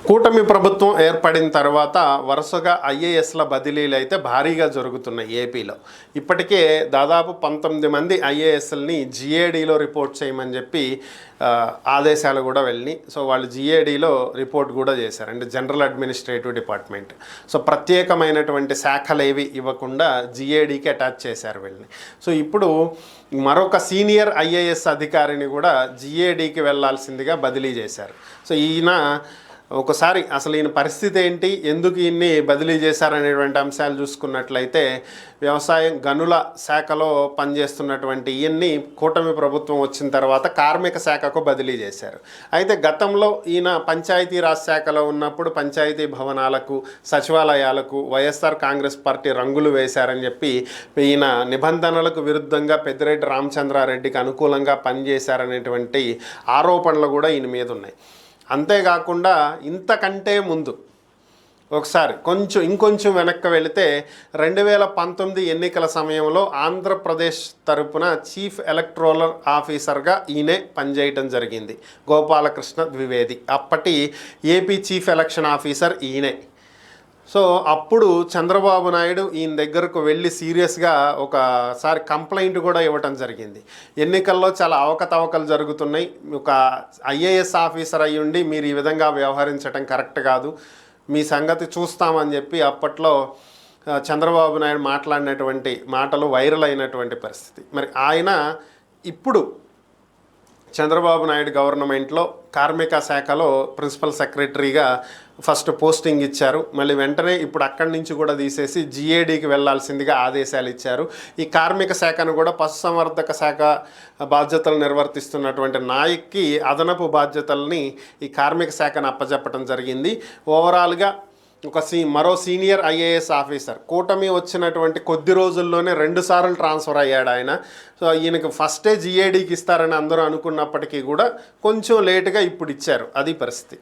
కూటమి ప్రభుత్వం ఏర్పడిన తర్వాత వరుసగా ఐఏఎస్ల బదిలీలు అయితే భారీగా జరుగుతున్నాయి ఏపీలో. ఇప్పటికే దాదాపు 19 మంది ఐఏఎస్ఎల్ని జిఏడిలో రిపోర్ట్ చేయమని చెప్పి ఆదేశాలు కూడా వెళ్ళి, సో వాళ్ళు జిఏడిలో రిపోర్ట్ కూడా చేశారు, అంటే జనరల్ అడ్మినిస్ట్రేటివ్ డిపార్ట్మెంట్. సో ప్రత్యేకమైనటువంటి శాఖలేవి ఇవ్వకుండా జిఏడికి అటాచ్ చేశారు వీళ్ళని. సో ఇప్పుడు మరొక సీనియర్ ఐఏఎస్ అధికారిని కూడా జిఏడికి వెళ్లాల్సిందిగా బదిలీ చేశారు. సో ఈయన ఒకసారి అసలు ఈయన పరిస్థితి ఏంటి, ఎందుకు ఈయన్ని బదిలీ చేశారనేటువంటి అంశాలు చూసుకున్నట్లయితే, వ్యవసాయం గనుల శాఖలో పనిచేస్తున్నటువంటి ఈయన్ని కూటమి ప్రభుత్వం వచ్చిన తర్వాత కార్మిక శాఖకు బదిలీ చేశారు. అయితే గతంలో ఈయన పంచాయతీరాజ్ శాఖలో ఉన్నప్పుడు పంచాయతీ భవనాలకు, సచివాలయాలకు వైఎస్ఆర్ కాంగ్రెస్ పార్టీ రంగులు వేశారని చెప్పి ఈయన నిబంధనలకు విరుద్ధంగా పెద్దిరెడ్డి రామచంద్రారెడ్డికి అనుకూలంగా పనిచేశారనేటువంటి ఆరోపణలు కూడా ఈయన మీద ఉన్నాయి. అంతేకాకుండా ఇంతకంటే ముందు ఒకసారి ఇంకొంచెం వెనక్కి వెళితే 2019 ఎన్నికల సమయంలో ఆంధ్రప్రదేశ్ తరపున చీఫ్ ఎలక్టోరల్ ఆఫీసర్గా ఈయనే పనిచేయటం జరిగింది, గోపాలకృష్ణ ద్వివేది. అప్పటి ఏపీ చీఫ్ ఎలక్షన్ ఆఫీసర్ ఈయనే. సో అప్పుడు చంద్రబాబు నాయుడు ఈయన దగ్గరకు వెళ్ళి సీరియస్గా ఒకసారి కంప్లైంట్ కూడా ఇవ్వటం జరిగింది. ఎన్నికల్లో చాలా అవకతవకలు జరుగుతున్నాయి, ఒక ఐఏఎస్ ఆఫీసర్ అయ్యుండి మీరు ఈ విధంగా వ్యవహరించడం కరెక్ట్ కాదు, మీ సంగతి చూస్తామని చెప్పి అప్పట్లో చంద్రబాబు నాయుడు మాట్లాడినటువంటి మాటలు వైరల్ అయినటువంటి పరిస్థితి. మరి ఆయన ఇప్పుడు చంద్రబాబు నాయుడు గవర్నమెంట్లో కార్మిక శాఖలో ప్రిన్సిపల్ సెక్రటరీగా ఫస్ట్ పోస్టింగ్ ఇచ్చారు. మళ్ళీ వెంటనే ఇప్పుడు అక్కడి నుంచి కూడా తీసేసి జిఏడికి వెళ్లాల్సిందిగా ఆదేశాలు ఇచ్చారు. ఈ కార్మిక శాఖను కూడా పశుసంవర్ధక శాఖ బాధ్యతలు నిర్వర్తిస్తున్నటువంటి నాయక్కి అదనపు బాధ్యతల్ని ఈ కార్మిక శాఖను అప్పచెప్పడం జరిగింది. ఓవరాల్గా మరో సీనియర్ ఐఏఎస్ ఆఫీసర్ కూటమి వచ్చినటువంటి కొద్ది రోజుల్లోనే 2 సార్లు ట్రాన్స్ఫర్ అయ్యాడు ఆయన. సో ఈయనకు ఫస్టే జిఏడికి ఇస్తారని అందరూ అనుకున్నప్పటికీ కూడా కొంచెం లేటుగా ఇప్పుడు ఇచ్చారు, అది పరిస్థితి.